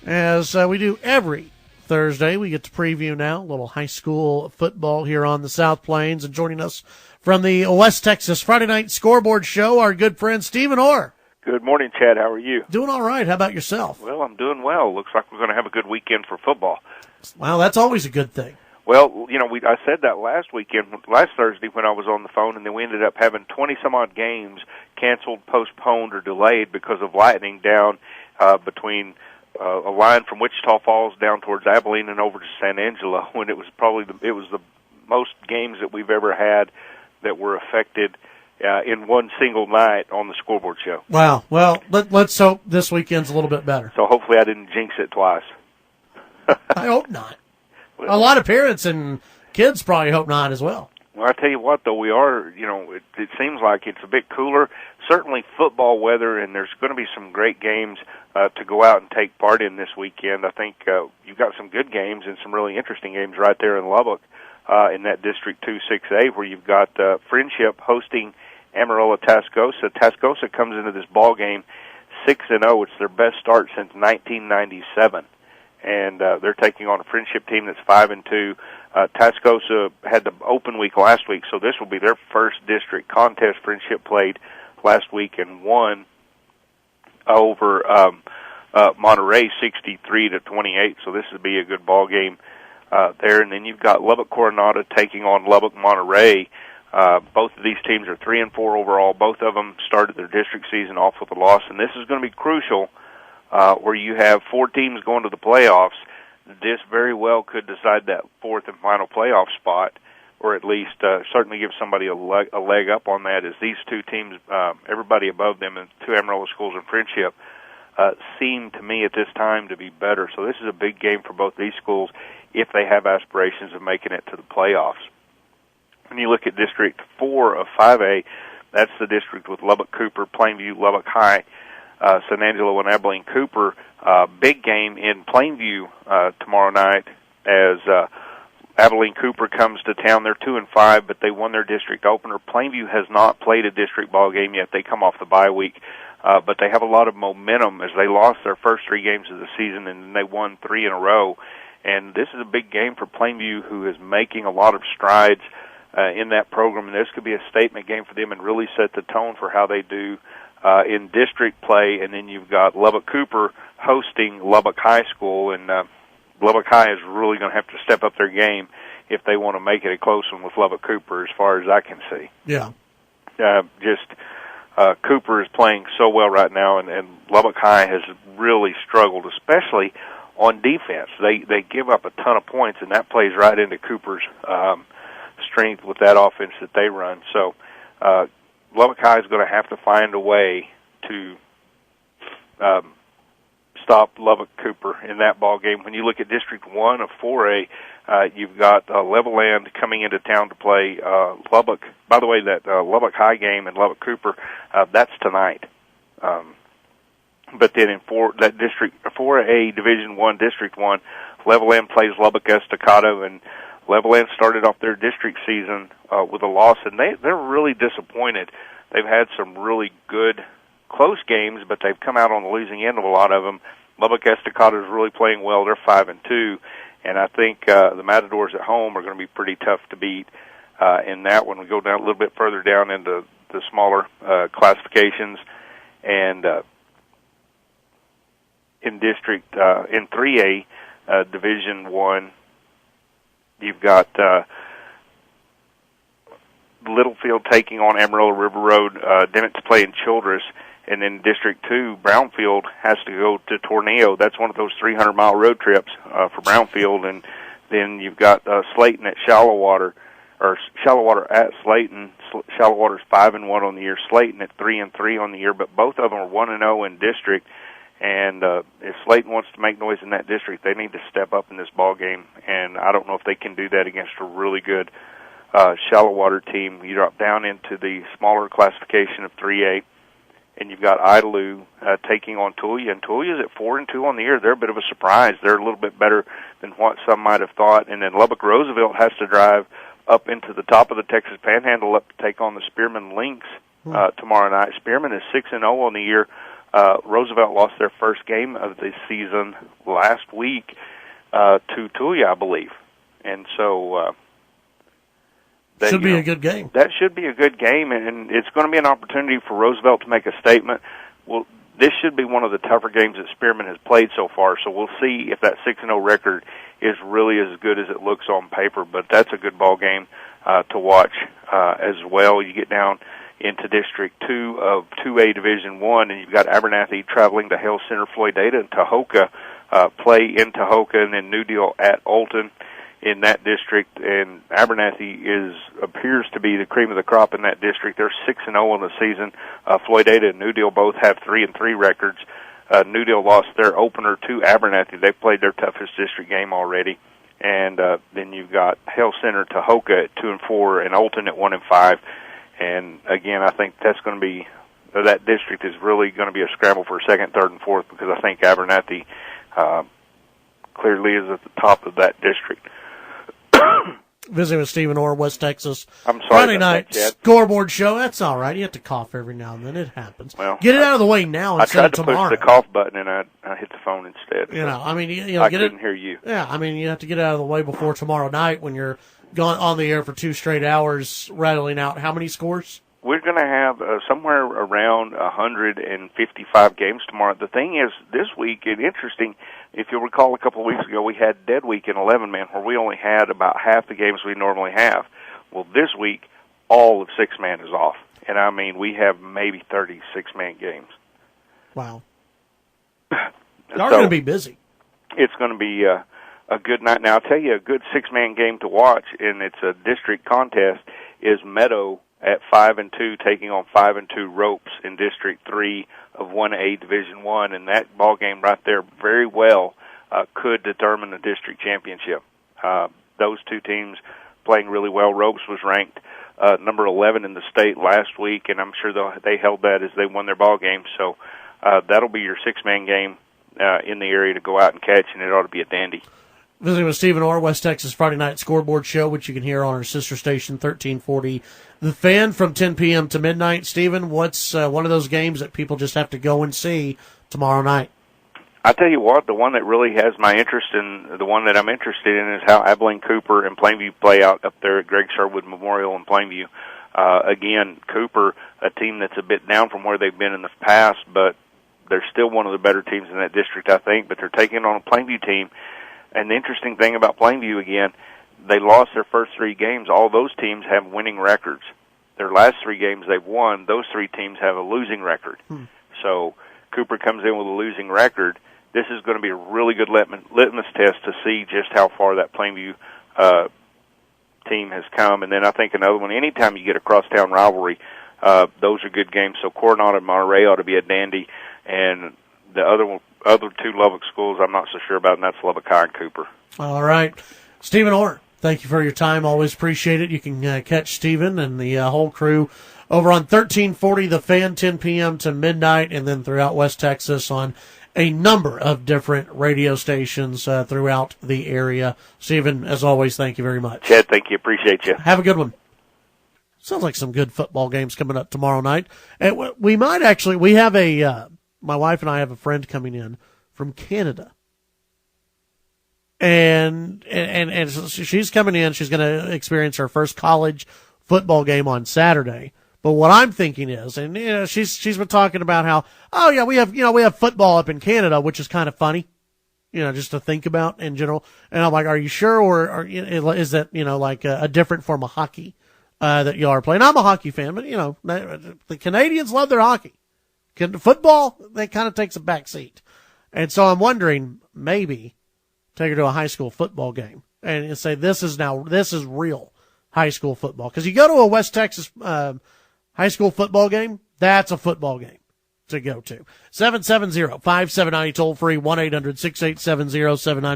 As we do every Thursday, we get to preview now a little high school football here on the South Plains. And joining us from the West Texas Friday Night Scoreboard Show, our good friend Stephen Orr. Good morning, Chad. How are you? Doing all right. How about yourself? Well, I'm doing well. Looks like we're going to have a good weekend for football. Well, that's always a good thing. Well, you know, I said that last Thursday when I was on the phone, and then we ended up having 20-some-odd games canceled, postponed, or delayed because of lightning down between a line from Wichita Falls down towards Abilene and over to San Angelo, when it was the most games that we've ever had that were affected in one single night on the scoreboard show. Wow. Well, let's hope this weekend's a little bit better. So hopefully I didn't jinx it twice. I hope not. Well, a lot of parents and kids probably hope not as well. Well, I tell you what, though, we are, you know, it seems like it's a bit cooler. Certainly football weather, and there's going to be some great games to go out and take part in this weekend. I think you've got some good games and some really interesting games right there in Lubbock in that District 2 6A, where you've got Friendship hosting Amarillo Tascosa. Tascosa comes into this ball game 6-0. It's their best start since 1997. And they're taking on a Friendship team that's 5-2. Tascosa had the open week last week, so this will be their first district contest. Friendship played last week and won over Monterey 63-28. So this will be a good ball game there. And then you've got Lubbock Coronado taking on Lubbock Monterey. Both of these teams are 3-4 overall. Both of them started their district season off with a loss, and this is going to be crucial. Where you have 4 teams going to the playoffs. This very well could decide that fourth and final playoff spot, or at least certainly give somebody a leg up on that, as these two teams, everybody above them, and 2 Amarillo schools in Friendship, seem to me at this time to be better. So this is a big game for both these schools if they have aspirations of making it to the playoffs. When you look at District 4 of 5A, that's the district with Lubbock Cooper, Plainview, Lubbock High, San Angelo, and Abilene Cooper. Big game in Plainview tomorrow night as Abilene Cooper comes to town. They're 2-5, but they won their district opener. Plainview has not played a district ball game yet. They come off the bye week, but they have a lot of momentum as they lost their first 3 games of the season, and then they won 3 in a row. And this is a big game for Plainview, who is making a lot of strides in that program, and this could be a statement game for them and really set the tone for how they do in district play. And then you've got Lubbock Cooper hosting Lubbock High School, and Lubbock High is really going to have to step up their game if they want to make it a close one with Lubbock Cooper, as far as I can see. Yeah. Cooper is playing so well right now, and Lubbock High has really struggled, especially on defense. They give up a ton of points, and that plays right into Cooper's strength with that offense that they run. So Lubbock High is going to have to find a way to stop Lubbock Cooper in that ball game. When you look at District 1 of 4A, you've got Levelland coming into town to play Lubbock. By the way, that Lubbock High game and Lubbock Cooper, that's tonight. But then in that District 4A Division 1, District 1, Levelland plays Lubbock Estacado, and Levelland started off their district season with a loss, and they're really disappointed. They've had some really good close games, but they've come out on the losing end of a lot of them. Lubbock Estacado is really playing well. They're 5-2, and I think the Matadors at home are going to be pretty tough to beat in that one. We go down a little bit further down into the smaller classifications, and in District in 3A Division 1, you've got Littlefield taking on Amarillo River Road, Dimmitt's playing Childress, and then District 2, Brownfield has to go to Tornillo. That's one of those 300-mile road trips for Brownfield. And then you've got Slayton at Shallowater, or Shallowater at Slayton. Shallowater's 5-1 on the year, Slayton at 3-3 on the year, but both of them are 1-0 in district. And if Slayton wants to make noise in that district, they need to step up in this ball game. And I don't know if they can do that against a really good Shallowater team. You drop down into the smaller classification of 3A, and you've got Idalou taking on Tulia. And Tulia's at 4-2 on the year. They're a bit of a surprise. They're a little bit better than what some might have thought. And then Lubbock Roosevelt has to drive up into the top of the Texas Panhandle up to take on the Spearman Lynx tomorrow night. Spearman is 6-0 on the year. Roosevelt lost their first game of the season last week to Tulia, I believe. And so that should be a good game. That should be a good game, and it's going to be an opportunity for Roosevelt to make a statement. Well, this should be one of the tougher games that Spearman has played so far, so we'll see if that 6-0 record is really as good as it looks on paper. But that's a good ball game to watch as well. You get down into District 2 of 2A Division 1, and you've got Abernathy traveling to Hale Center, Floydada, and Tahoka play in Tahoka, and then New Deal at Olton in that district. And Abernathy appears to be the cream of the crop in that district. They're 6-0 on the season. Floydada and New Deal both have 3-3 records. New Deal lost their opener to Abernathy. They played their toughest district game already. And then you've got Hale Center, Tahoka at 2-4, and Olton at 1-5. And again, I think that's going to be, that district is really going to be a scramble for second, third, and fourth, because I think Abernathy clearly is at the top of that district. Visiting with Stephen Orr, West Texas. I'm sorry. Friday night scoreboard show. That's all right. You have to cough every now and then. It happens. Well, get it out of the way now instead of tomorrow. I tried to push the cough button and I hit the phone instead. I couldn't hear you. Yeah, I mean, you have to get it out of the way before tomorrow night when you're gone on the air for 2 straight hours, rattling out how many scores? We're going to have somewhere around 155 games tomorrow. The thing is, this week, it's interesting, if you'll recall a couple of weeks ago, we had Dead Week in 11-man, where we only had about half the games we normally have. Well, this week, all of 6-man is off. And, I mean, we have maybe 30 6-man games. Wow. Y'all are going to be busy. It's going to be a good night. Now, I'll tell you, a good 6-man game to watch, and it's a district contest, is Meadow at 5-2 taking on 5-2 Ropes in District 3 of 1A Division 1, and that ball game right there very well could determine the district championship. Those two teams playing really well. Ropes was ranked number 11 in the state last week, and I'm sure they held that as they won their ball game. So that'll be your 6-man game in the area to go out and catch, and it ought to be a dandy. Visiting with Stephen Orr, West Texas Friday Night Scoreboard Show, which you can hear on our sister station, 1340 The Fan, from 10 p.m. to midnight. Stephen, what's one of those games that people just have to go and see tomorrow night? I tell you what, the one that really has my interest, and the one that I'm interested in, is how Abilene Cooper and Plainview play out up there at Greg Sherwood Memorial in Plainview. Again, Cooper, a team that's a bit down from where they've been in the past, but they're still one of the better teams in that district, I think, but they're taking on a Plainview team. And the interesting thing about Plainview, again, they lost their first 3 games. All those teams have winning records. Their last 3 games they've won, those 3 teams have a losing record. So Cooper comes in with a losing record. This is going to be a really good litmus test to see just how far that Plainview team has come. And then I think another one, anytime you get a crosstown rivalry, those are good games. So Coronado and Monterey ought to be a dandy. And the other 2 Lubbock schools I'm not so sure about, and that's Lubbock High and Cooper. All right. Stephen Orr, thank you for your time. Always appreciate it. You can catch Stephen and the whole crew over on 1340 The Fan, 10 p.m. to midnight, and then throughout West Texas on a number of different radio stations throughout the area. Stephen, as always, thank you very much. Chad, thank you. Appreciate you. Have a good one. Sounds like some good football games coming up tomorrow night. And we might actually, we have my wife and I have a friend coming in from Canada. And she's coming in. She's going to experience her first college football game on Saturday. But what I'm thinking is, and she's been talking about how, we have football up in Canada, which is kind of funny, just to think about in general. And I'm like, are you sure, or is that like a different form of hockey that you are playing? I'm a hockey fan, but the Canadians love their hockey. Football, that kind of takes a back seat. And so I'm wondering, maybe take her to a high school football game and say, this is real high school football. Because you go to a West Texas high school football game, that's a football game to go to. 770-5790, toll free, 1-800-687-0790.